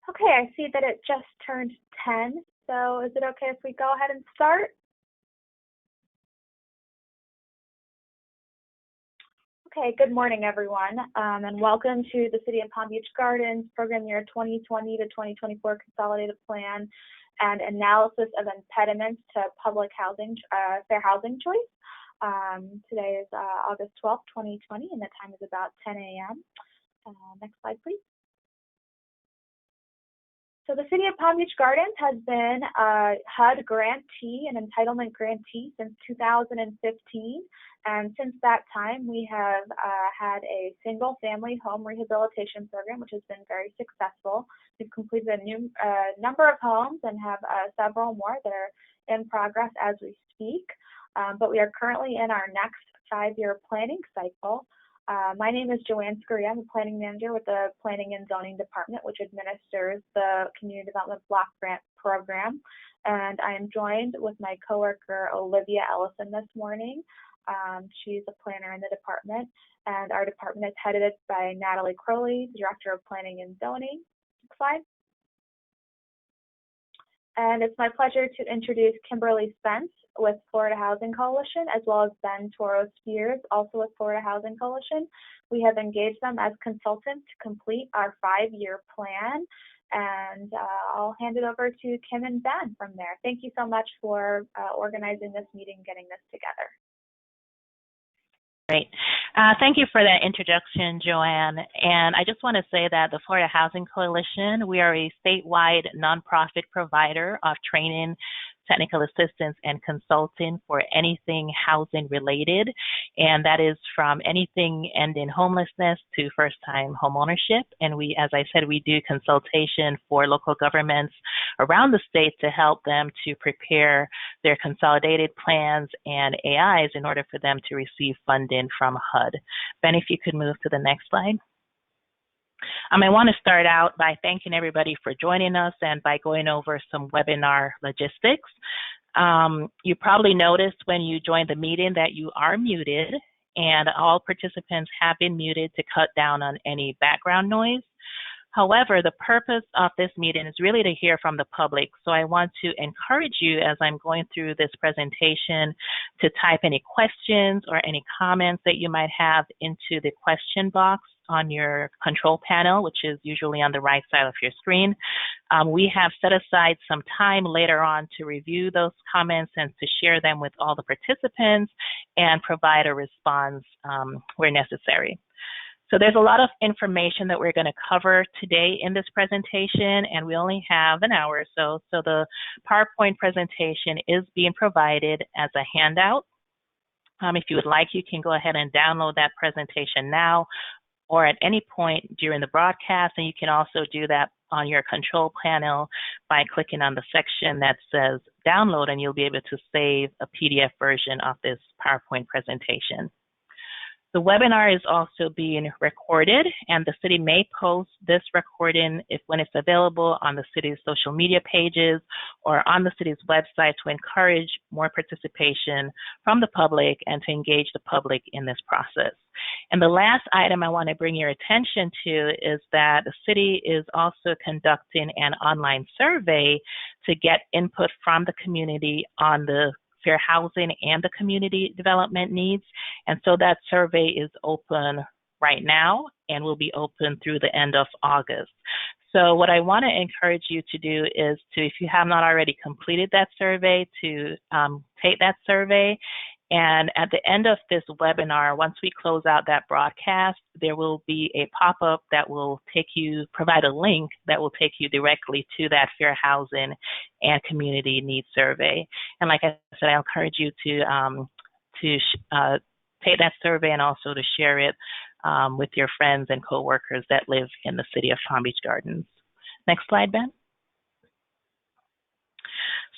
Okay, I see that it just turned 10, so is it okay if we go ahead and start? Okay, good morning, everyone, and welcome to the City of Palm Beach Gardens Program Year 2020 to 2024 Consolidated Plan and Analysis of Impediments to Public Housing, Fair Housing Choice. Today is August 12th, 2020, and the time is about 10 a.m. Next slide, please. So the City of Palm Beach Gardens has been a HUD grantee, an entitlement grantee, since 2015. And since that time, we have had a single-family home rehabilitation program, which has been very successful. We've completed a new number of homes and have several more that are in progress as we speak. But we are currently in our next 5-year planning cycle. My name is Joanne Scurria. I'm a planning manager with the Planning and Zoning Department, which administers the Community Development Block Grant Program. And I am joined with my coworker, Olivia Ellison, this morning. She's a planner in the department, and our department is headed by Natalie Crowley, Director of Planning and Zoning. Next slide. And it's my pleasure to introduce Kimberly Spence with Florida Housing Coalition, as well as Ben Toro-Spears, also with Florida Housing Coalition. We have engaged them as consultants to complete our 5-year plan, and I'll hand it over to Kim and Ben from there. Thank you so much for organizing this meeting, getting this together. Great. Thank you for that introduction, Joanne. And I just want to say that the Florida Housing Coalition, we are a statewide nonprofit provider of training, technical assistance, and consulting for anything housing related. And that is from anything ending homelessness to first-time homeownership. And we, as I said, we do consultation for local governments around the state to help them to prepare their consolidated plans and AIs in order for them to receive funding from HUD. Ben, if you could move to the next slide. I want to start out by thanking everybody for joining us and by going over some webinar logistics. You probably noticed when you joined the meeting that you are muted, and all participants have been muted to cut down on any background noise. However, the purpose of this meeting is really to hear from the public. So I want to encourage you as I'm going through this presentation to type any questions or any comments that you might have into the question box on your control panel, which is usually on the right side of your screen. We have set aside some time later on to review those comments and to share them with all the participants and provide a response where necessary. So there's a lot of information that we're going to cover today in this presentation, and we only have an hour or so. So the PowerPoint presentation is being provided as a handout. If you would like, you can go ahead and download that presentation now or at any point during the broadcast, and you can also do that on your control panel by clicking on the section that says download, and you'll be able to save a PDF version of this PowerPoint presentation. The webinar is also being recorded, and the city may post this recording when it's available on the city's social media pages or on the city's website to encourage more participation from the public and to engage the public in this process. And the last item I want to bring your attention to is that the city is also conducting an online survey to get input from the community on the fair housing and the community development needs. And so that survey is open right now and will be open through the end of August. So what I want to encourage you to do is to, if you have not already completed that survey, to take that survey. And at the end of this webinar, once we close out that broadcast, there will be a pop-up that will provide a link that will take you directly to that Fair Housing and Community Needs Survey. And like I said, I encourage you to take that survey and also to share it with your friends and coworkers that live in the city of Palm Beach Gardens. Next slide, Ben.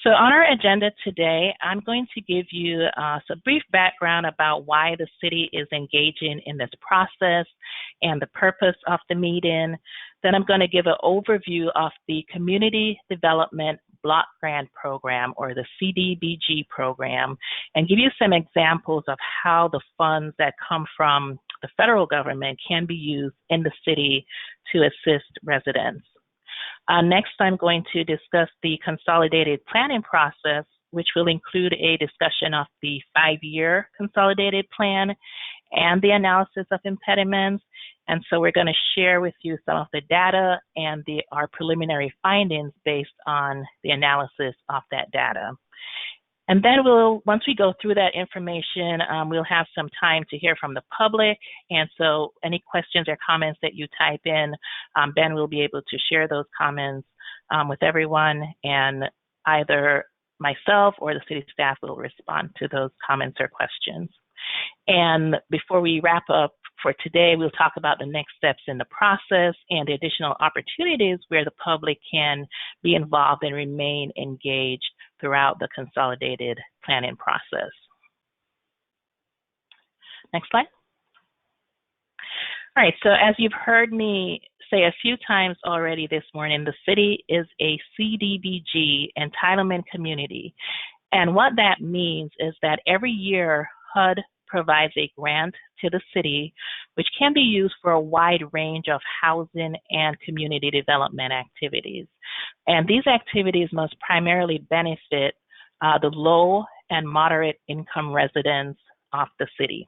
So on our agenda today, I'm going to give you some brief background about why the city is engaging in this process and the purpose of the meeting. Then I'm going to give an overview of the Community Development Block Grant Program, or the CDBG program, and give you some examples of how the funds that come from the federal government can be used in the city to assist residents. Next, I'm going to discuss the consolidated planning process, which will include a discussion of the 5-year consolidated plan and the analysis of impediments. And so we're going to share with you some of the data and our preliminary findings based on the analysis of that data. And then once we go through that information, we'll have some time to hear from the public. And so any questions or comments that you type in, Ben will be able to share those comments with everyone, and either myself or the city staff will respond to those comments or questions. And before we wrap up for today, we'll talk about the next steps in the process and the additional opportunities where the public can be involved and remain engaged throughout the consolidated planning process. Next slide. All right, so as you've heard me say a few times already this morning, the city is a CDBG entitlement community. And what that means is that every year HUD provides a grant to the city, which can be used for a wide range of housing and community development activities. And these activities must primarily benefit the low and moderate income residents of the city.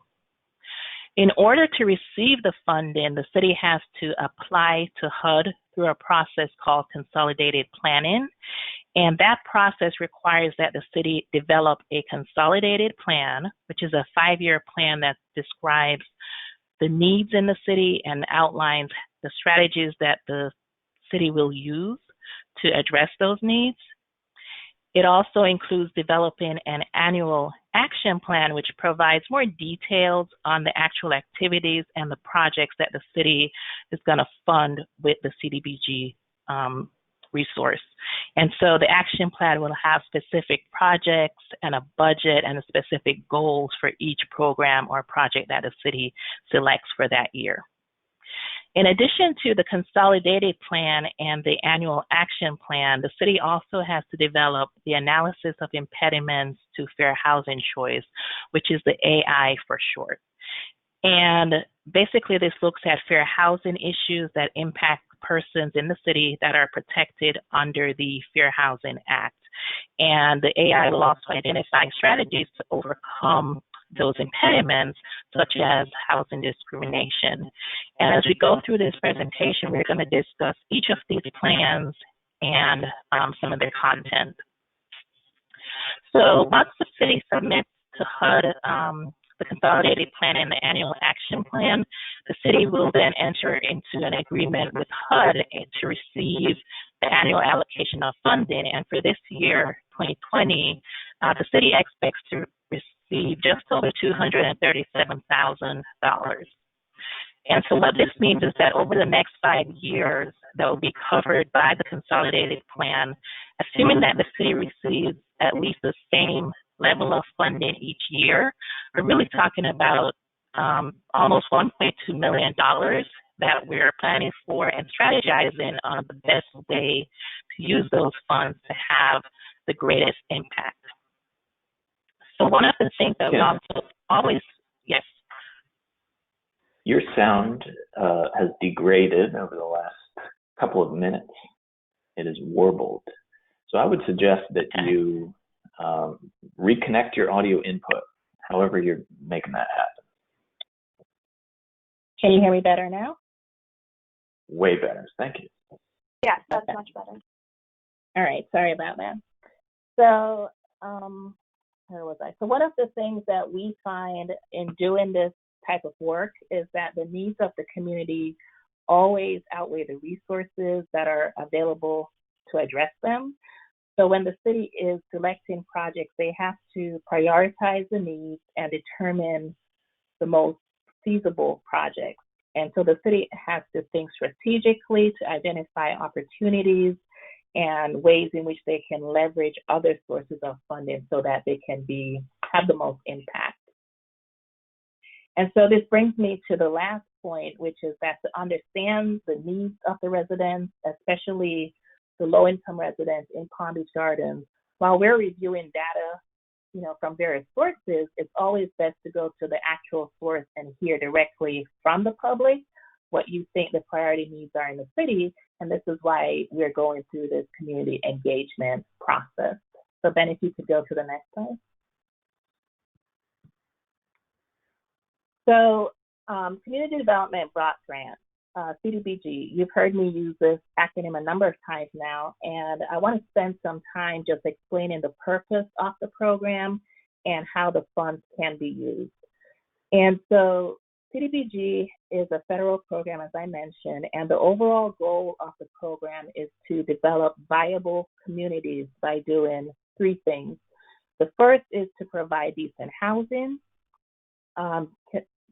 In order to receive the funding, the city has to apply to HUD through a process called consolidated planning. And that process requires that the city develop a consolidated plan, which is a 5-year plan that describes the needs in the city and outlines the strategies that the city will use to address those needs. It also includes developing an annual action plan, which provides more details on the actual activities and the projects that the city is going to fund with the CDBG resource. And so the action plan will have specific projects and a budget and specific goals for each program or project that the city selects for that year. In addition to the consolidated plan and the annual action plan, the city also has to develop the analysis of impediments to fair housing choice, which is the AI for short. And basically this looks at fair housing issues that impact persons in the city that are protected under the Fair Housing Act. And the AI will also identify strategies to overcome those impediments, such as housing discrimination. And as we go through this presentation, we're going to discuss each of these plans and some of their content. So once the city submits to HUD the consolidated plan and the annual action plan, the city will then enter into an agreement with HUD to receive the annual allocation of funding. And for this year, 2020, the city expects to receive just over $237,000. And so what this means is that over the next 5 years, that will be covered by the consolidated plan, assuming that the city receives at least the same level of funding each year. We're really talking about almost $1.2 million that we're planning for and strategizing on the best way to use those funds to have the greatest impact. So one of the things that we also always, yes? Your sound has degraded over the last couple of minutes. It is warbled. So I would suggest that you reconnect your audio input, however you're making that happen. Can you hear me better now? Way better. Thank you. Yes, that's much better. All right. Sorry about that. So where was I? So one of the things that we find in doing this type of work is that the needs of the community always outweigh the resources that are available to address them. So when the city is selecting projects, they have to prioritize the needs and determine the most feasible projects. And so the city has to think strategically to identify opportunities and ways in which they can leverage other sources of funding so that they can have the most impact. And so this brings me to the last point, which is that to understand the needs of the residents, especially the low-income residents in Palm Beach Gardens, while we're reviewing data, from various sources, it's always best to go to the actual source and hear directly from the public what you think the priority needs are in the city, And this is why we're going through this community engagement process. So Ben, if you could go to the next slide. So Community Development Block Grant, CDBG, you've heard me use this acronym a number of times now, and I want to spend some time just explaining the purpose of the program and how the funds can be used. And so CDBG is a federal program, as I mentioned, and the overall goal of the program is to develop viable communities by doing three things. The first is to provide decent housing,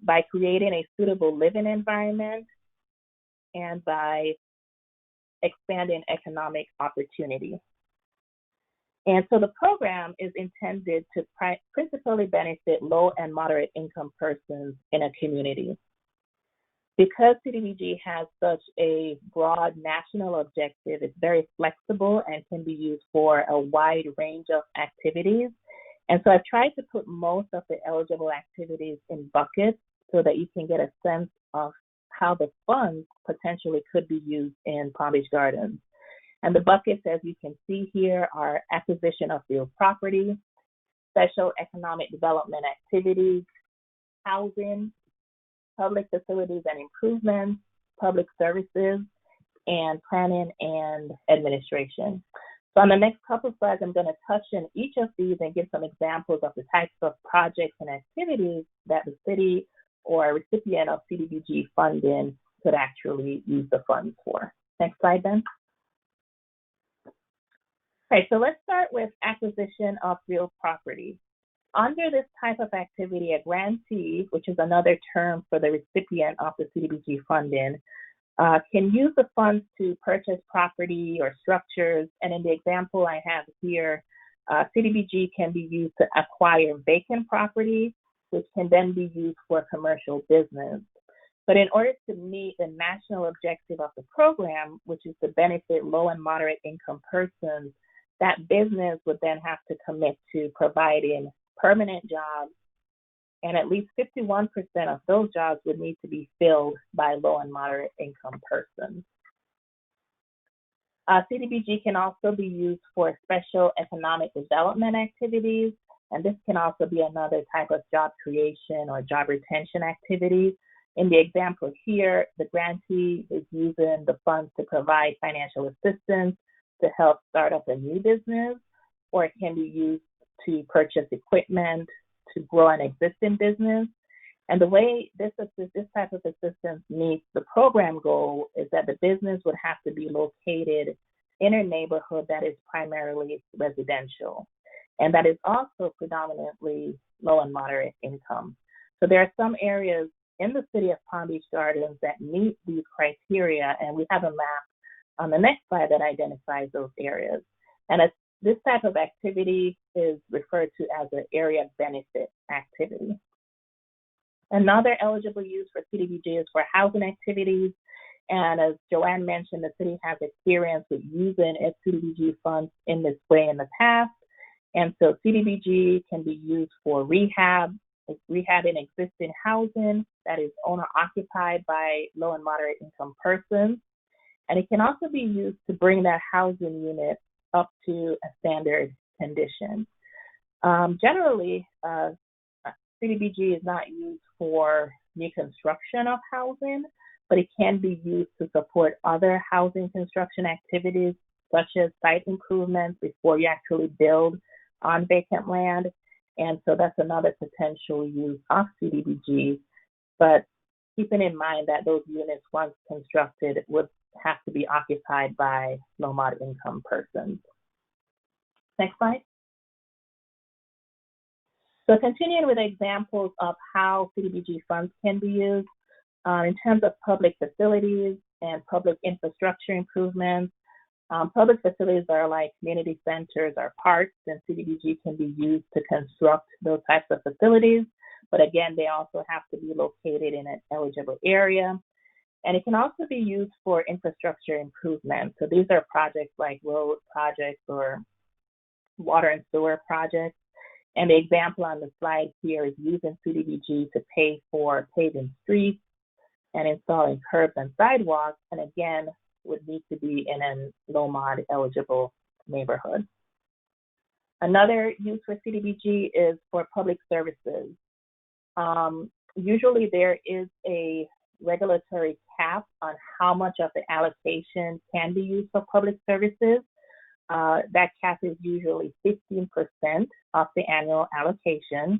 by creating a suitable living environment, and by expanding economic opportunity. And so the program is intended to principally benefit low and moderate income persons in a community. Because CDBG has such a broad national objective, it's very flexible and can be used for a wide range of activities. And so I've tried to put most of the eligible activities in buckets so that you can get a sense of how the funds potentially could be used in Palm Beach Gardens. And the buckets, as you can see here, are acquisition of real property, special economic development activities, housing, public facilities and improvements, public services, and planning and administration. So on the next couple of slides, I'm going to touch on each of these and give some examples of the types of projects and activities that the city or a recipient of CDBG funding could actually use the funds for. Next slide, Ben. All right, so let's start with acquisition of real property. Under this type of activity, a grantee, which is another term for the recipient of the CDBG funding, can use the funds to purchase property or structures. And in the example I have here, CDBG can be used to acquire vacant property, which can then be used for commercial business. But in order to meet the national objective of the program, which is to benefit low and moderate income persons, that business would then have to commit to providing permanent jobs, and at least 51% of those jobs would need to be filled by low and moderate income persons. CDBG can also be used for special economic development activities, and this can also be another type of job creation or job retention activity. In the example here, the grantee is using the funds to provide financial assistance to help start up a new business, or it can be used to purchase equipment to grow an existing business. And the way this type of assistance meets the program goal is that the business would have to be located in a neighborhood that is primarily residential, and that is also predominantly low and moderate income. So there are some areas in the city of Palm Beach Gardens that meet these criteria, and we have a map on the next slide that identifies those areas. And this type of activity is referred to as an area benefit activity. Another eligible use for CDBG is for housing activities. And as Joanne mentioned, the city has experience with using its CDBG funds in this way in the past. And so CDBG can be used for rehabbing existing housing that is owner occupied by low and moderate income persons. And it can also be used to bring that housing unit up to a standard condition. Generally, CDBG is not used for new construction of housing, but it can be used to support other housing construction activities, such as site improvements before you actually build on vacant land. And so that's another potential use of CDBG, but keeping in mind that those units, once constructed, would have to be occupied by low moderate income persons. Next slide. So continuing with examples of how CDBG funds can be used, in terms of public facilities and public infrastructure improvements, public facilities are like community centers or parks, and CDBG can be used to construct those types of facilities. But again, they also have to be located in an eligible area. And it can also be used for infrastructure improvement. So these are projects like road projects or water and sewer projects. And the example on the slide here is using CDBG to pay for paving streets and installing curbs and sidewalks. And again, would need to be in a low mod eligible neighborhood. Another use for CDBG is for public services. Usually there is a regulatory cap on how much of the allocation can be used for public services. That cap is usually 15% of the annual allocation.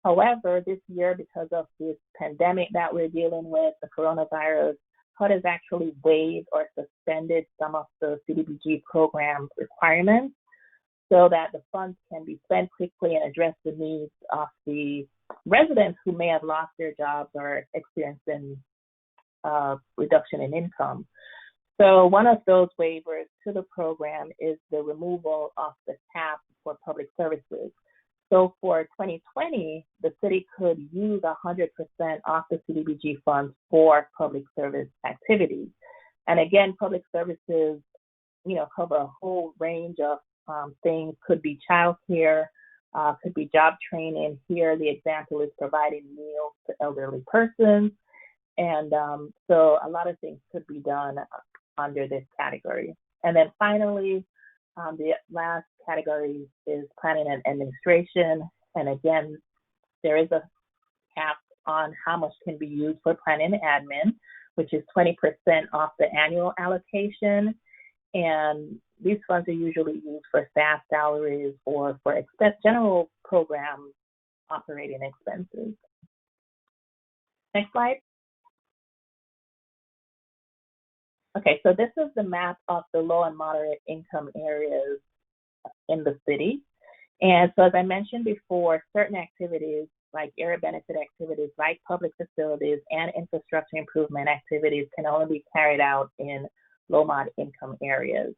However, this year, because of this pandemic that we're dealing with, the coronavirus, HUD has actually waived or suspended some of the CDBG program requirements so that the funds can be spent quickly and address the needs of the residents who may have lost their jobs or experiencing reduction in income. So one of those waivers to the program is the removal of the cap for public services. So for 2020, the city could use 100% of the CDBG funds for public service activities. And again, public services, cover a whole range of things. Could be childcare, could be job training. Here, the example is providing meals to elderly persons. And so a lot of things could be done under this category. And then finally, the last category is planning and administration. And again, there is a cap on how much can be used for planning and admin, which is 20% off the annual allocation. And these funds are usually used for staff salaries or for general program operating expenses. Next slide. Okay, so this is the map of the low and moderate income areas in the city. And so as I mentioned before, certain activities like area benefit activities like public facilities and infrastructure improvement activities can only be carried out in low mod income areas.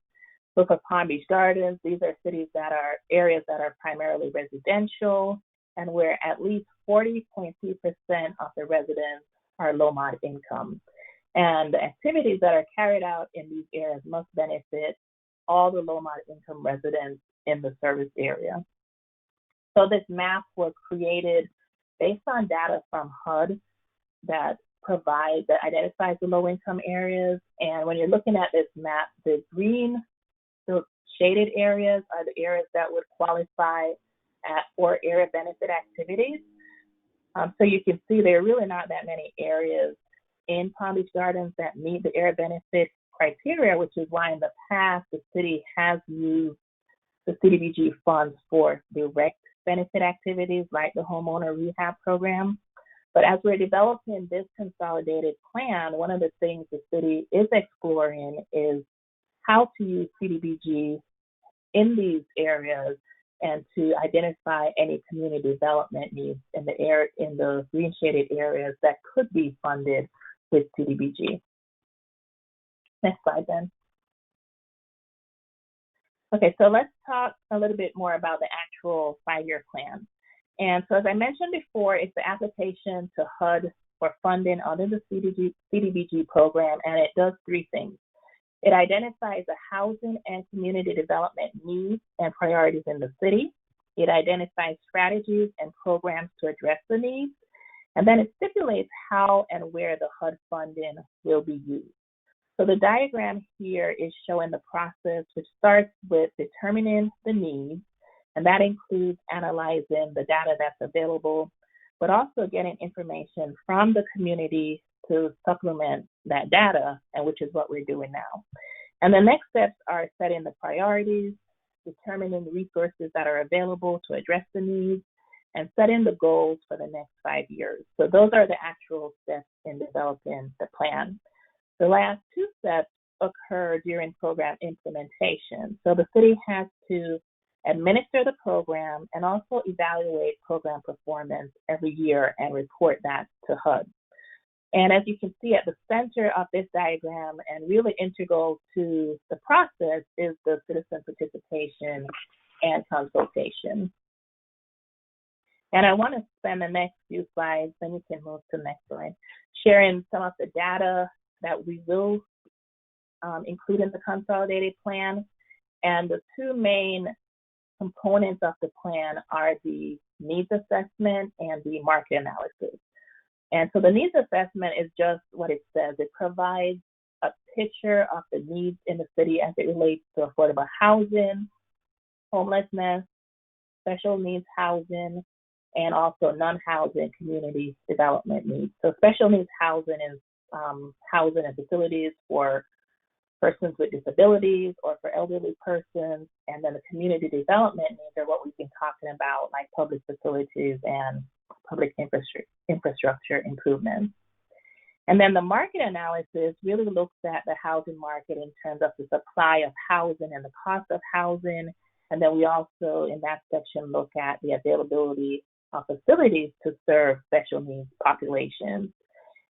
So for Palm Beach Gardens, these are areas that are primarily residential and where at least 40.2% of the residents are low mod income. And the activities that are carried out in these areas must benefit all the low mod income residents in the service area. So this map was created based on data from HUD that identifies the low income areas. And when you're looking at this map, the green, the shaded areas are the areas that would qualify for area benefit activities. So you can see there are really not that many areas in Palm Beach Gardens that meet the area benefit criteria, which is why in the past the city has used the CDBG funds for direct benefit activities like the homeowner rehab program. But as we're developing this consolidated plan, one of the things the city is exploring is how to use CDBG in these areas and to identify any community development needs in the green shaded areas that could be funded with CDBG. Next slide, then. Okay, so let's talk a little bit more about the actual 5-year plan. And so as I mentioned before, it's the application to HUD for funding under the CDBG program, and it does 3 things. It identifies the housing and community development needs and priorities in the city. It identifies strategies and programs to address the needs. And then it stipulates how and where the HUD funding will be used. So the diagram here is showing the process, which starts with determining the needs, and that includes analyzing the data that's available, but also getting information from the community to supplement that data, and which is what we're doing now. And the next steps are setting the priorities, determining the resources that are available to address the needs, and setting the goals for the next 5 years. So those are the actual steps in developing the plan. The last 2 steps occur during program implementation. So the city has to administer the program and also evaluate program performance every year and report that to HUD. And as you can see at the center of this diagram and really integral to the process is the citizen participation and consultation. And I want to spend the next few slides, then you can move to the next slide, sharing some of the data that we will include in the consolidated plan. And the 2 main components of the plan are the needs assessment and the market analysis. And so the needs assessment is just what it says. It provides a picture of the needs in the city as it relates to affordable housing, homelessness, special needs housing, and also non-housing community development needs. So special needs housing is housing and facilities for persons with disabilities or for elderly persons, and then the community development needs are what we've been talking about, like public facilities and public infrastructure improvements. And then the market analysis really looks at the housing market in terms of the supply of housing and the cost of housing. And then we also, in that section, look at the availability of facilities to serve special needs populations.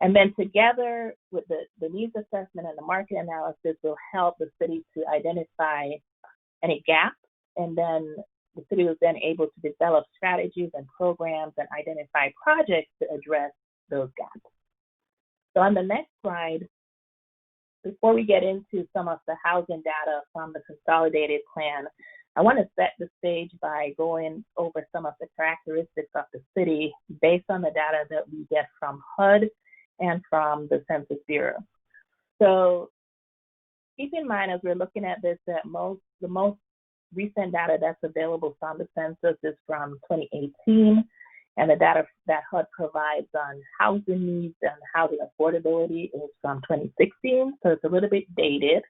And then together with the needs assessment and the market analysis will help the city to identify any gaps. And then the city was then able to develop strategies and programs and identify projects to address those gaps. So on the next slide, before we get into some of the housing data from the consolidated plan, I want to set the stage by going over some of the characteristics of the city based on the data that we get from HUD and from the Census Bureau. So keep in mind as we're looking at this that the most recent data that's available from the census is from 2018, and the data that HUD provides on housing needs and housing affordability is from 2016, so it's a little bit dated.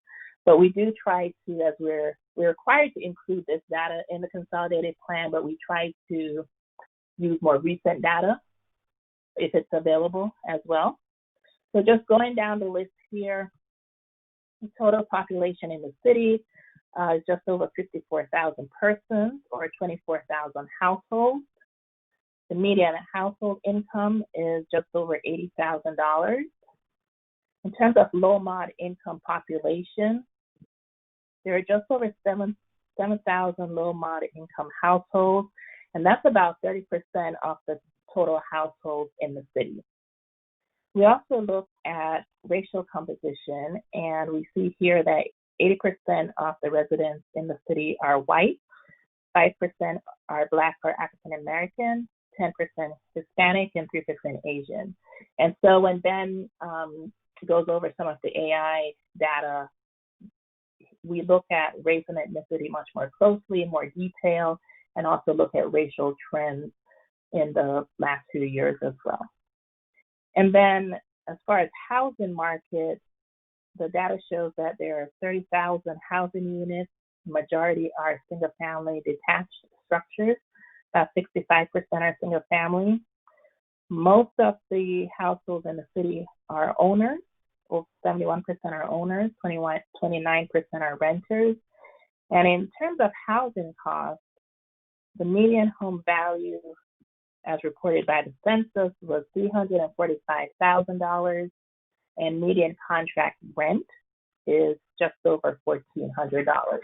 But we do try to, as we're required to include this data in the consolidated plan, but we try to use more recent data if it's available as well. So just going down the list here, the total population in the city is just over 54,000 persons or 24,000 households. The median household income is just over $80,000. In terms of low-mod income population, there are just over 7,000 low-mod income households, and that's about 30% of the total households in the city. We also look at racial composition, and we see here that 80% of the residents in the city are white, 5% are Black or African American, 10% Hispanic, and 3% Asian. And so when Ben goes over some of the AI data, we look at race and ethnicity much more closely, in more detail, and also look at racial trends in the last few years as well. And then as far as housing market, the data shows that there are 30,000 housing units. Majority are single-family detached structures. About 65% are single-family. Most of the households in the city are owners. Well, 71% are owners, 29% are renters. And in terms of housing costs, the median home value, as reported by the census, was $345,000, and median contract rent is just over $1,400.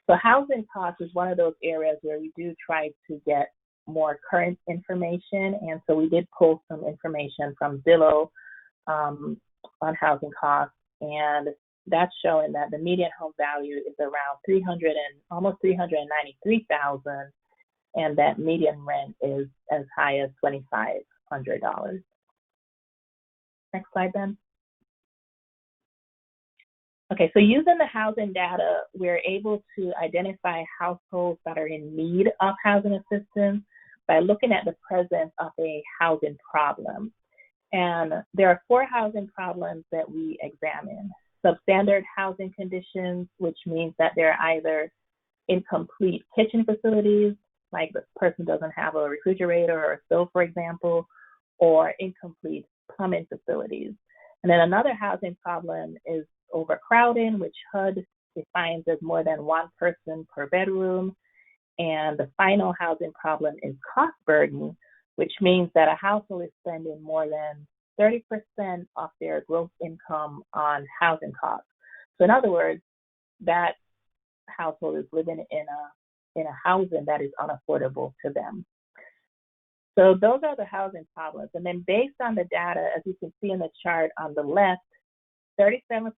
So housing costs is one of those areas where we do try to get more current information, and so we did pull some information from Zillow on housing costs, and that's showing that the median home value is around almost $393,000, and that median rent is as high as $2,500. Next slide, Ben. Okay, so using the housing data, we're able to identify households that are in need of housing assistance by looking at the presence of a housing problem. And there are 4 housing problems that we examine. Substandard housing conditions, which means that they're either incomplete kitchen facilities, like the person doesn't have a refrigerator or a stove, for example, or incomplete plumbing facilities. And then another housing problem is overcrowding, which HUD defines as more than one person per bedroom. And the final housing problem is cost burden, which means that a household is spending more than 30% of their gross income on housing costs. So in other words, that household is living in a housing that is unaffordable to them. So those are the housing problems. And then based on the data, as you can see in the chart on the left, 37%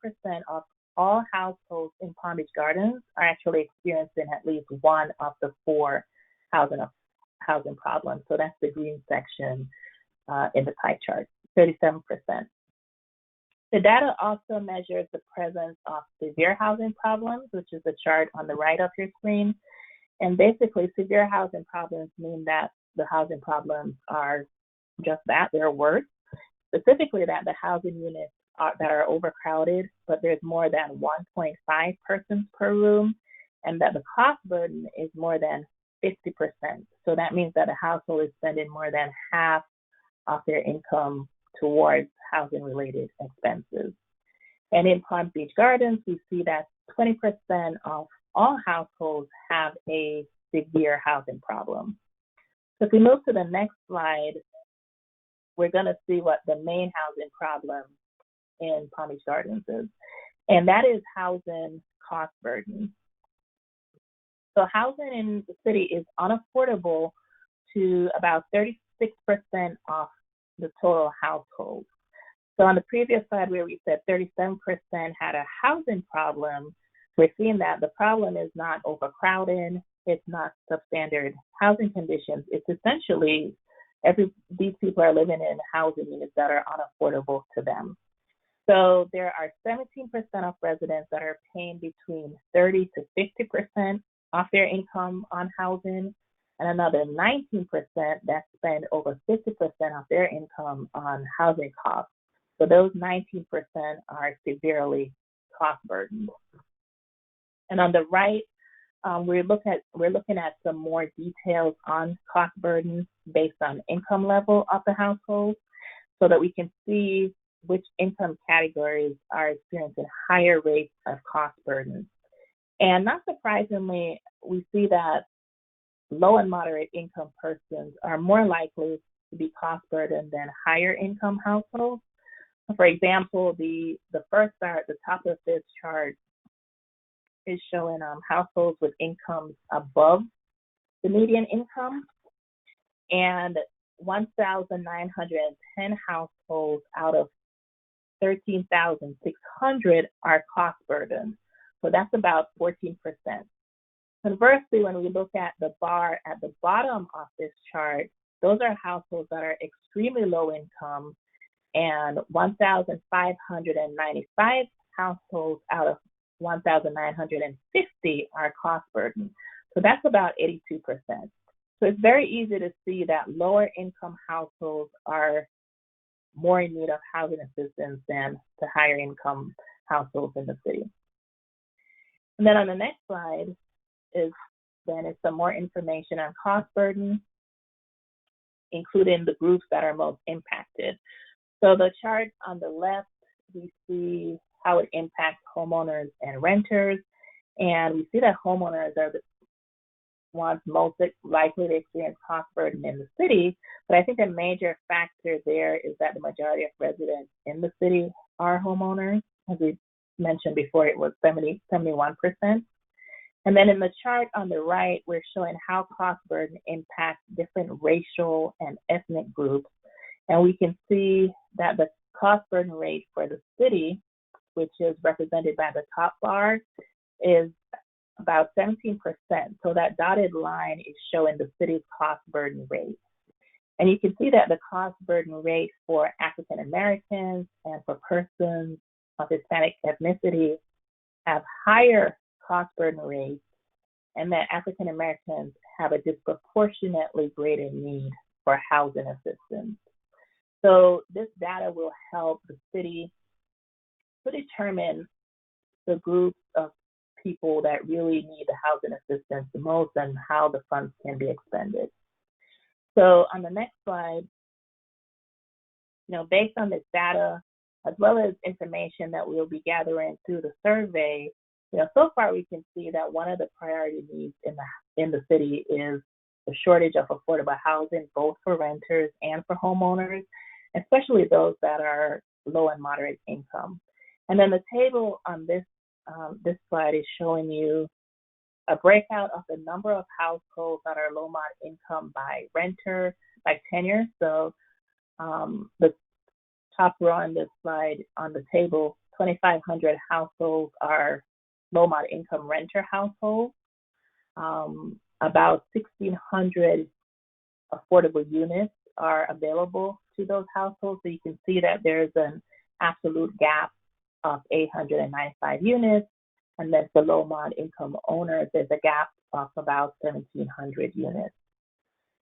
of all households in Palm Beach Gardens are actually experiencing at least one of the 4 housing problems. So that's the green section in the pie chart, 37%. The data also measures the presence of severe housing problems, which is the chart on the right of your screen. And basically, severe housing problems mean that the housing problems are just that, they're worse. Specifically, that the housing units that are overcrowded, but there's more than 1.5 persons per room, and that the cost burden is more than 50%. So that means that a household is spending more than half of their income towards housing-related expenses. And in Palm Beach Gardens, we see that 20% of all households have a severe housing problem. So if we move to the next slide, we're going to see what the main housing problem in Palm Beach Gardens is, and that is housing cost burden. So housing in the city is unaffordable to about 36% of the total household. So on the previous slide where we said 37% had a housing problem, we're seeing that the problem is not overcrowding, it's not substandard housing conditions, it's essentially these people are living in housing units that are unaffordable to them. So there are 17% of residents that are paying between 30 to 50% of their income on housing, and another 19% that spend over 50% of their income on housing costs. So those 19% are severely cost burdened. And on the right, we're looking at some more details on cost burden based on income level of the household, so that we can see which income categories are experiencing higher rates of cost burden. And not surprisingly, we see that low and moderate income persons are more likely to be cost burdened than higher income households. For example, the first bar at the top of this chart is showing households with incomes above the median income, and 1,910 households out of 13,600 are cost burdened. So that's about 14%. Conversely, when we look at the bar at the bottom of this chart, those are households that are extremely low income, and 1,595 households out of 1,950 are cost burdened. So that's about 82%. So it's very easy to see that lower income households are more in need of housing assistance than the higher income households in the city. And then on the next slide is some more information on cost burden, including the groups that are most impacted. So the chart on the left, we see how it impacts homeowners and renters, and we see that homeowners are the ones most likely to experience cost burden in the city. But I think a major factor there is that the majority of residents in the city are homeowners. As we mentioned before, it was 71%. And then in the chart on the right, we're showing how cost burden impacts different racial and ethnic groups. And we can see that the cost burden rate for the city, which is represented by the top bar, is about 17%. So that dotted line is showing the city's cost burden rate. And you can see that the cost burden rate for African Americans and for persons of Hispanic ethnicity have higher cost burden rates, and that African Americans have a disproportionately greater need for housing assistance. So this data will help the city to determine the groups of people that really need the housing assistance the most and how the funds can be expended. So on the next slide, based on this data, as well as information that we'll be gathering through the survey, so far we can see that one of the priority needs in the city is the shortage of affordable housing, both for renters and for homeowners, especially those that are low and moderate income. And then the table on this slide is showing you a breakout of the number of households that are low moderate income by renter, by tenure. So the top row on this slide on the table, 2,500 households are low moderate income renter households. About 1,600 affordable units are available to those households. So you can see that there's an absolute gap of 895 units, and then for low-mod income owners, there's a gap of about 1,700 units.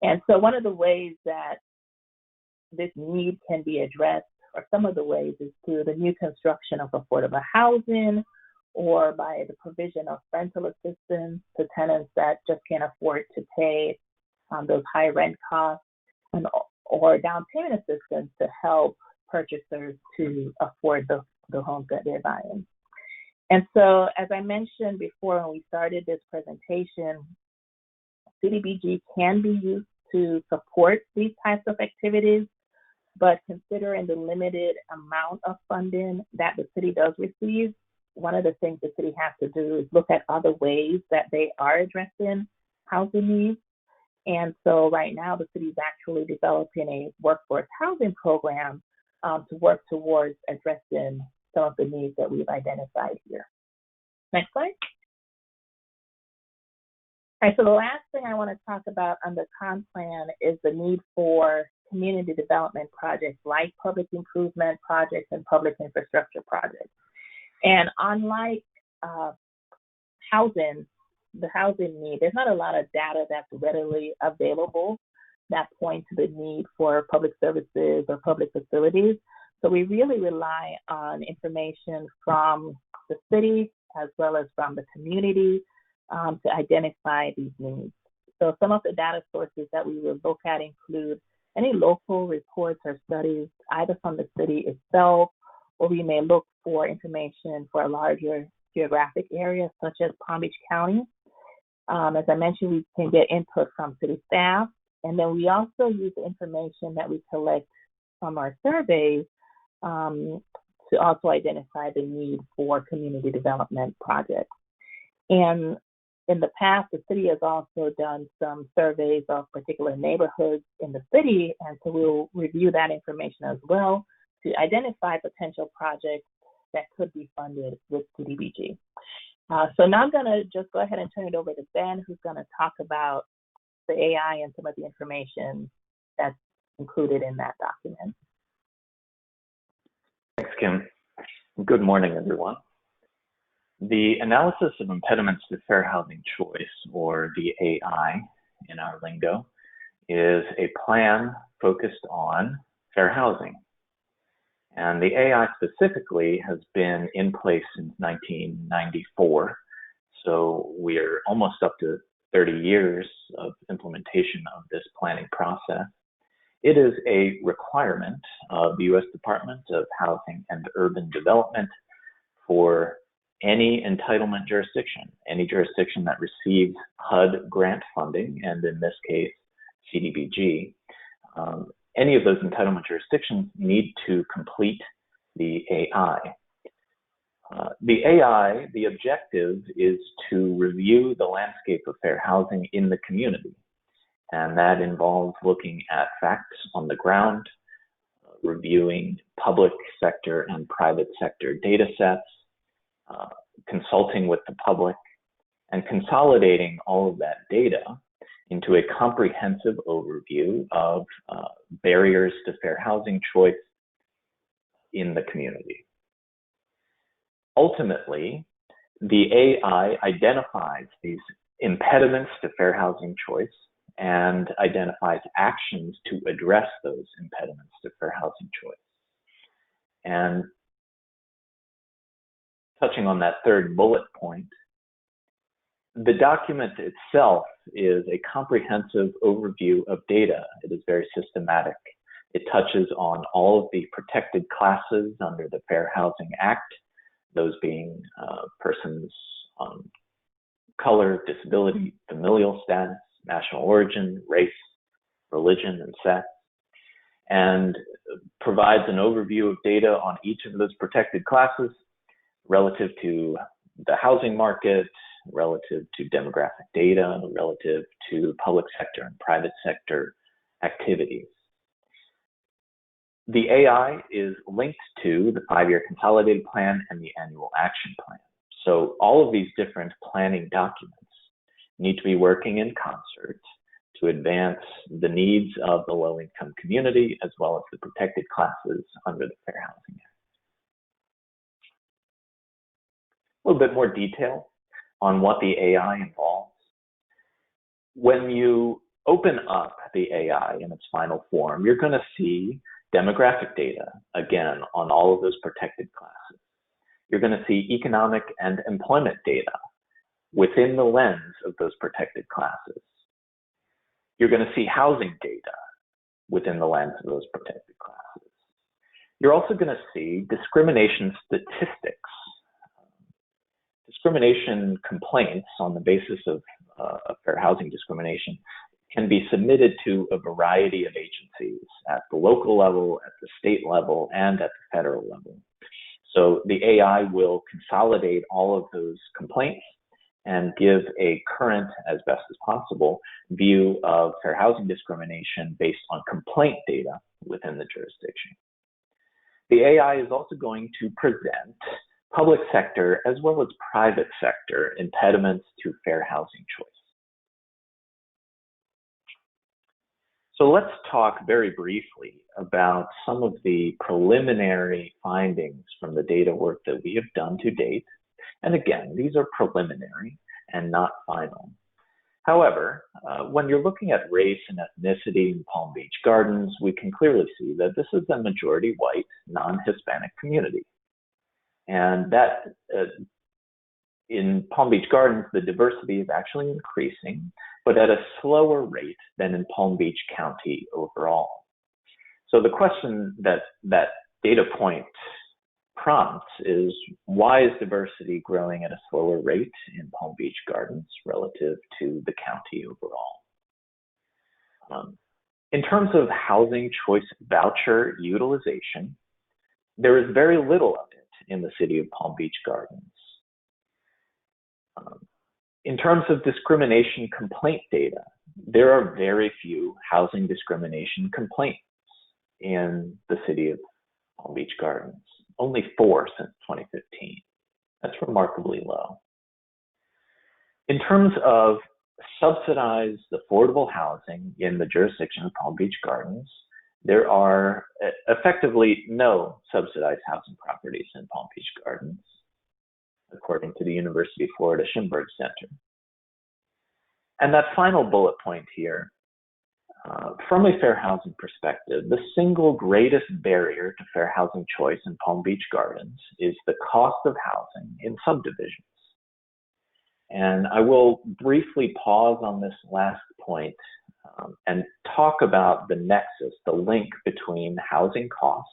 And so one of the ways that this need can be addressed, or some of the ways, is through the new construction of affordable housing, or by the provision of rental assistance to tenants that just can't afford to pay those high rent costs, and or down payment assistance to help purchasers to afford the homes that they're buying. And so, as I mentioned before when we started this presentation, CDBG can be used to support these types of activities, but considering the limited amount of funding that the city does receive, one of the things the city has to do is look at other ways that they are addressing housing needs. And so right now, the city is actually developing a workforce housing program to work towards addressing some of the needs that we've identified here. Next slide. All right, so the last thing I want to talk about on the comp plan is the need for community development projects like public improvement projects and public infrastructure projects. And unlike housing, the housing need, there's not a lot of data that's readily available that point to the need for public services or public facilities. So we really rely on information from the city as well as from the community to identify these needs. So some of the data sources that we will look at include any local reports or studies, either from the city itself, or we may look for information for a larger geographic area, such as Palm Beach County. As I mentioned, we can get input from city staff, and then we also use the information that we collect from our surveys to also identify the need for community development projects. And in the past, the city has also done some surveys of particular neighborhoods in the city, and so we'll review that information as well to identify potential projects that could be funded with CDBG. So now I'm going to just go ahead and turn it over to Ben, who's going to talk about the AI and some of the information that's included in that document. Thanks, Kim. Good morning, everyone. The analysis of impediments to fair housing choice, or the AI in our lingo, is a plan focused on fair housing. And the AI specifically has been in place since 1994. So we're almost up to 30 years of implementation of this planning process. It is a requirement of the U.S. Department of Housing and Urban Development for any entitlement jurisdiction, any jurisdiction that receives HUD grant funding, and in this case, CDBG. Any of those entitlement jurisdictions need to complete the AI. The AI, the objective is to review the landscape of fair housing in the community. And that involves looking at facts on the ground, reviewing public sector and private sector data sets, consulting with the public, and consolidating all of that data into a comprehensive overview of barriers to fair housing choice in the community. Ultimately, the AI identifies these impediments to fair housing choice and identifies actions to address those impediments to fair housing choice. And touching on that third bullet point, the document itself is a comprehensive overview of data. It is very systematic. It touches on all of the protected classes under the Fair Housing Act, those being persons on color, disability, familial status, national origin, race, religion, and sex, and provides an overview of data on each of those protected classes relative to the housing market, relative to demographic data, relative to public sector and private sector activities. The AI is linked to the 5-year Consolidated Plan and the Annual Action Plan. So all of these different planning documents need to be working in concert to advance the needs of the low-income community as well as the protected classes under the Fair Housing Act. little bit more detail on what the AI involves. When you open up the AI in its final form, you're going to see demographic data, again, on all of those protected classes. You're going to see economic and employment data within the lens of those protected classes. You're going to see housing data within the lens of those protected classes. You're also going to see discrimination statistics. Discrimination complaints on the basis of fair housing discrimination can be submitted to a variety of agencies at the local level, at the state level, and at the federal level. So the AI will consolidate all of those complaints and give a current, as best as possible, view of fair housing discrimination based on complaint data within the jurisdiction. The AI is also going to present public sector as well as private sector impediments to fair housing choice. So let's talk very briefly about some of the preliminary findings from the data work that we have done to date. And again, these are preliminary and not final. However, when you're looking at race and ethnicity in Palm Beach Gardens, we can clearly see that this is a majority white, non-Hispanic community. And that in Palm Beach Gardens, the diversity is actually increasing, but at a slower rate than in Palm Beach County overall. So the question that that data point prompts is, why is diversity growing at a slower rate in Palm Beach Gardens relative to the county overall? In terms of housing choice voucher utilization, there is very little of it in the city of Palm Beach Gardens. In terms of discrimination complaint data, there are very few housing discrimination complaints in the city of Palm Beach Gardens, only 4 since 2015. That's remarkably low. In terms of subsidized affordable housing in the jurisdiction of Palm Beach Gardens, there are effectively no subsidized housing properties in Palm Beach Gardens, according to the University of Florida Schimberg Center. And that final bullet point here, from a fair housing perspective, the single greatest barrier to fair housing choice in Palm Beach Gardens is the cost of housing in subdivisions. And I will briefly pause on this last point and talk about the nexus, the link between housing cost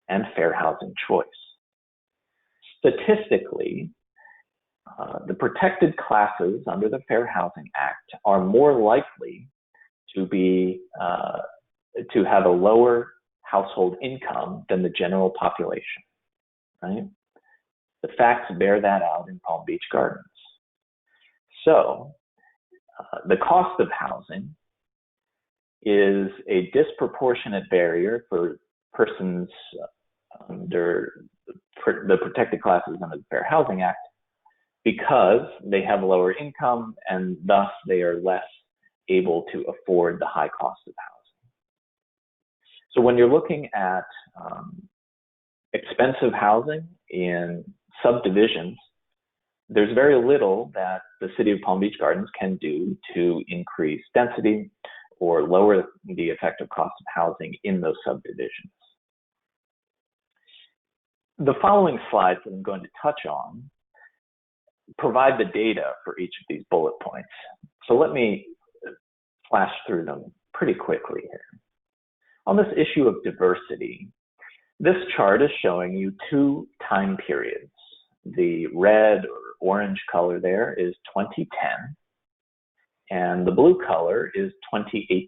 and fair housing choice. Statistically, the protected classes under the Fair Housing Act are more likely to be to have a lower household income than the general population, right? The facts bear that out in Palm Beach Gardens. So the cost of housing is a disproportionate barrier for persons under the protected classes under the Fair Housing Act, because they have lower income and thus they are less able to afford the high cost of housing. So when you're looking at expensive housing in subdivisions, there's very little that the city of Palm Beach Gardens can do to increase density or lower the effective cost of housing in those subdivisions. The following slides that I'm going to touch on provide the data for each of these bullet points. So let me flash through them pretty quickly here. On this issue of diversity, this chart is showing you 2 time periods. The red or orange color there is 2010, and the blue color is 2018.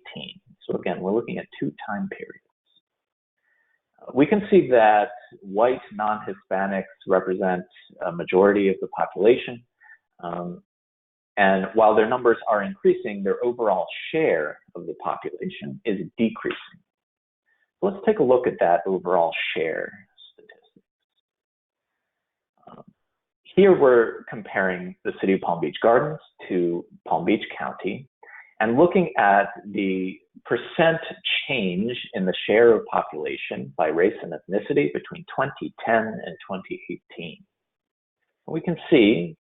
So again, we're looking at 2 time periods. We can see that white non-Hispanics represent a majority of the population. And while their numbers are increasing, their overall share of the population is decreasing. So let's take a look at that overall share statistic. Here we're comparing the city of Palm Beach Gardens to Palm Beach County and looking at the percent change in the share of population by race and ethnicity between 2010 and 2018. We can see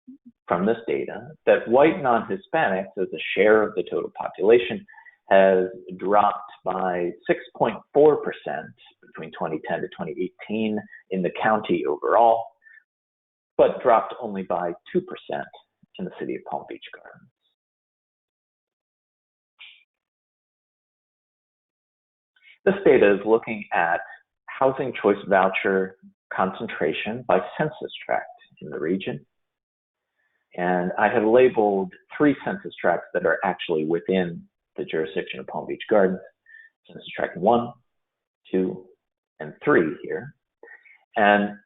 from this data that white non-Hispanics as a share of the total population has dropped by 6.4% between 2010 to 2018 in the county overall, but dropped only by 2% in the city of Palm Beach Gardens. This data is looking at housing choice voucher concentration by census tract in the region. And I have labeled 3 census tracts that are actually within the jurisdiction of Palm Beach Gardens: census tract 1, 2, and 3 here. And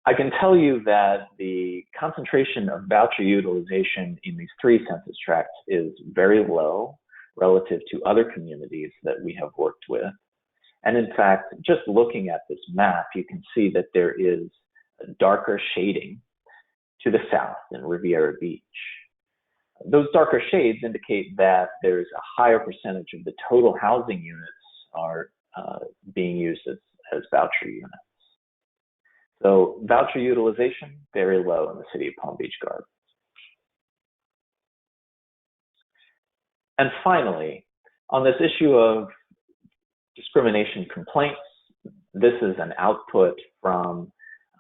I can tell you that the concentration of voucher utilization in these 3 census tracts is very low relative to other communities that we have worked with. And in fact, just looking at this map, you can see that there is a darker shading to the south in Riviera Beach. Those darker shades indicate that there's a higher percentage of the total housing units are being used as voucher units. So voucher utilization, very low in the city of Palm Beach Gardens. And finally, on this issue of discrimination complaints, this is an output from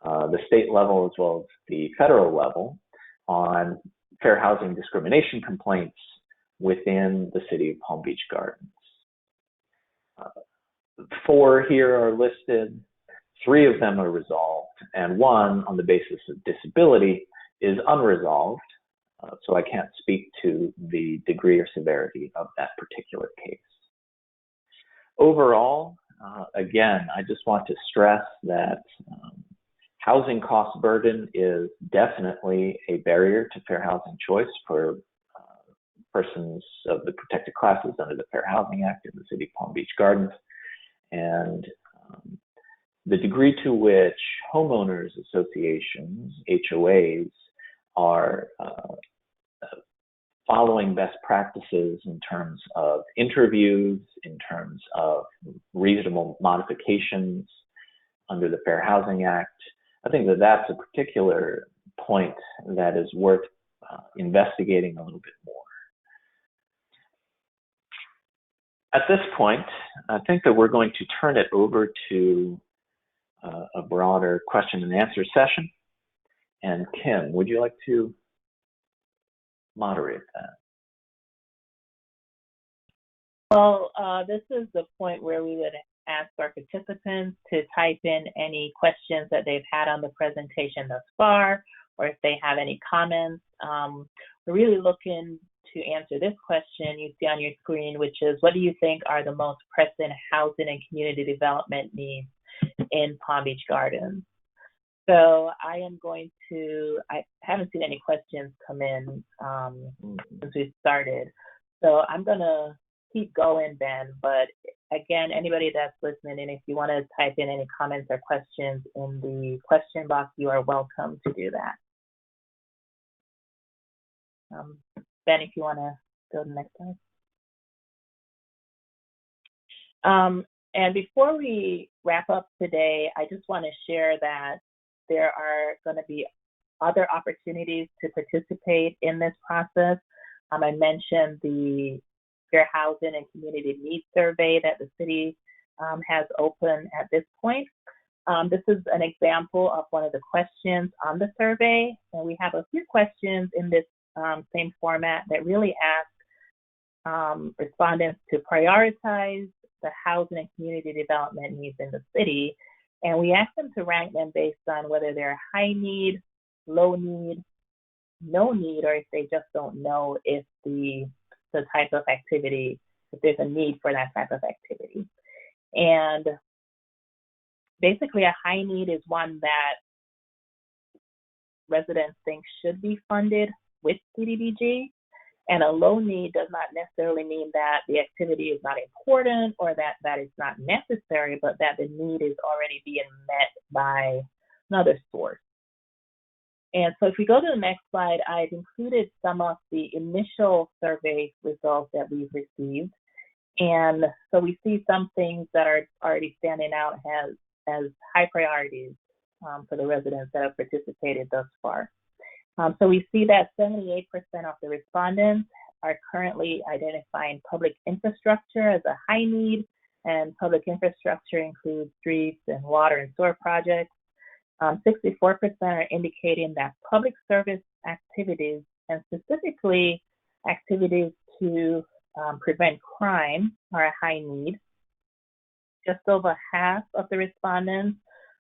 the state level as well as the federal level on fair housing discrimination complaints within the city of Palm Beach Gardens. 4 here are listed, 3 of them are resolved, and 1 on the basis of disability is unresolved. So I can't speak to the degree or severity of that particular case. Overall, again, I just want to stress that housing cost burden is definitely a barrier to fair housing choice for persons of the protected classes under the Fair Housing Act in the city of Palm Beach Gardens. And the degree to which homeowners associations, HOAs, are following best practices in terms of interviews, in terms of reasonable modifications under the Fair Housing Act, I think that that's a particular point that is worth investigating a little bit more. At this point, I think that we're going to turn it over to a broader question and answer session. And Kim, would you like to moderate that? Well, this is the point where we would ask our participants to type in any questions that they've had on the presentation thus far, or if they have any comments. We're really looking to answer this question you see on your screen, which is, what do you think are the most pressing housing and community development needs in Palm Beach Gardens? So I haven't seen any questions come in since we started. So I'm gonna keep going, Ben, but again, anybody that's listening in, if you wanna type in any comments or questions in the question box, you are welcome to do that. Ben, if you wanna go to the next slide. And before we wrap up today, I just wanna share that there are going to be other opportunities to participate in this process. I mentioned the Fair Housing and Community Needs Survey that the city has open at this point. This is an example of one of the questions on the survey. And we have a few questions in this same format that really ask respondents to prioritize the housing and community development needs in the city. And we ask them to rank them based on whether they're high need, low need, no need, or if they just don't know if the type of activity, if there's a need for that type of activity. And basically a high need is one that residents think should be funded with CDBG. And a low need does not necessarily mean that the activity is not important or that it's not necessary, but that the need is already being met by another source. And so if we go to the next slide, I've included some of the initial survey results that we've received. And so we see some things that are already standing out as high priorities for the residents that have participated thus far. So we see that 78% of the respondents are currently identifying public infrastructure as a high need, and public infrastructure includes streets and water and sewer projects. 64% are indicating that public service activities, and specifically activities to prevent crime, are a high need. Just over half of the respondents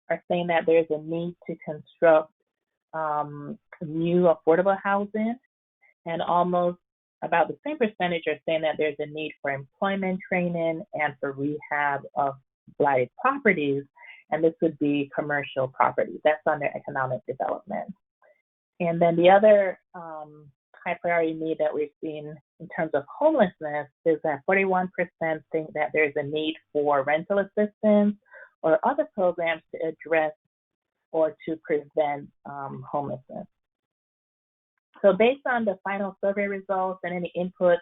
are saying that there's a need to construct new affordable housing, and almost about the same percentage are saying that there's a need for employment training and for rehab of blighted properties, and this would be commercial properties. That's under economic development. And then the other high priority need that we've seen in terms of homelessness is that 41% think that there's a need for rental assistance or other programs to address or to prevent homelessness. So based on the final survey results and any input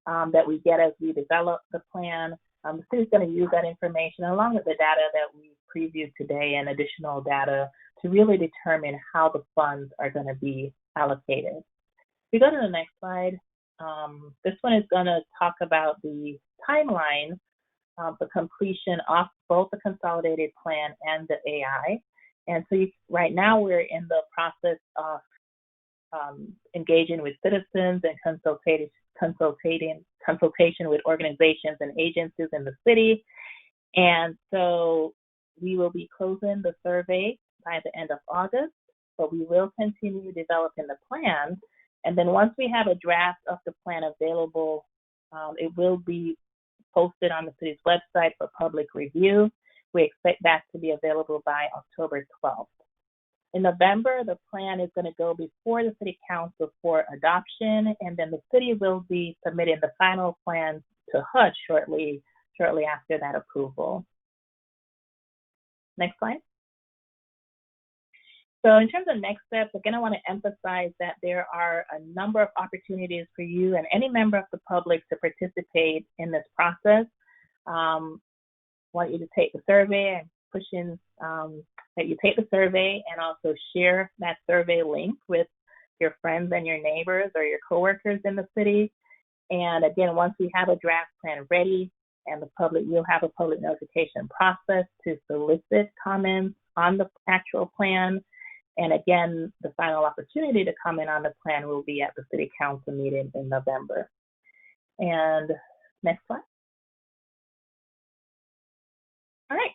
that we get as we develop the plan, the city is going to use that information along with the data that we previewed today and additional data to really determine how the funds are going to be allocated. If we go to the next slide, this one is going to talk about the timeline for completion of both the consolidated plan and the AI. And so right now we're in the process of engaging with citizens and consultation with organizations and agencies in the city. And so we will be closing the survey by the end of August, but we will continue developing the plan. And then once we have a draft of the plan available, it will be posted on the city's website for public review. We expect that to be available by October 12th. In November, the plan is going to go before the City Council for adoption, and then the city will be submitting the final plan to HUD shortly after that approval. Next slide. So in terms of next steps, again, I want to emphasize that there are a number of opportunities for you and any member of the public to participate in this process. I want you to take the survey and pushing that you take the survey and also share that survey link with your friends and your neighbors or your coworkers in the city. And again, once we have a draft plan ready and we'll have a public notification process to solicit comments on the actual plan. And again, the final opportunity to comment on the plan will be at the City Council meeting in November. And next slide. All right.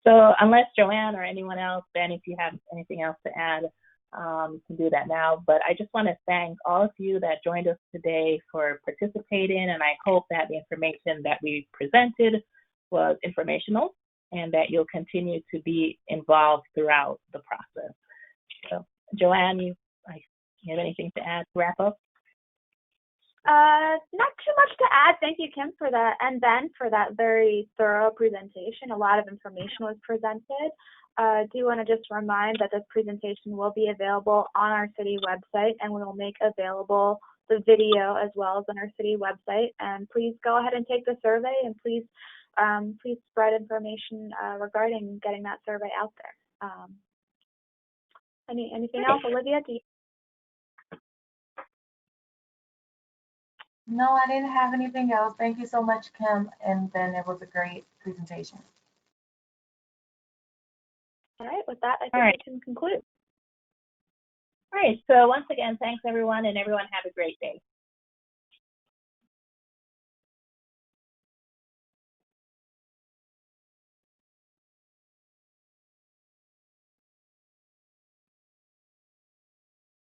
So unless Joanne or anyone else, Ben, if you have anything else to add, you can do that now. But I just want to thank all of you that joined us today for participating, and I hope that the information that we presented was informational and that you'll continue to be involved throughout the process. So, Joanne, you have anything to add to wrap up? Not too much to add. Thank you, Kim, for that, and Ben for that very thorough presentation. A lot of information was presented. I do want to just remind that this presentation will be available on our city website, and we will make available the video as well as on our city website. And please go ahead and take the survey, and please spread information regarding getting that survey out there. Anything else, Olivia? No, I didn't have anything else. Thank you so much, Kim, and Ben. It was a great presentation. All right, with that, I think we can conclude. All right, so once again, thanks everyone, and everyone have a great day.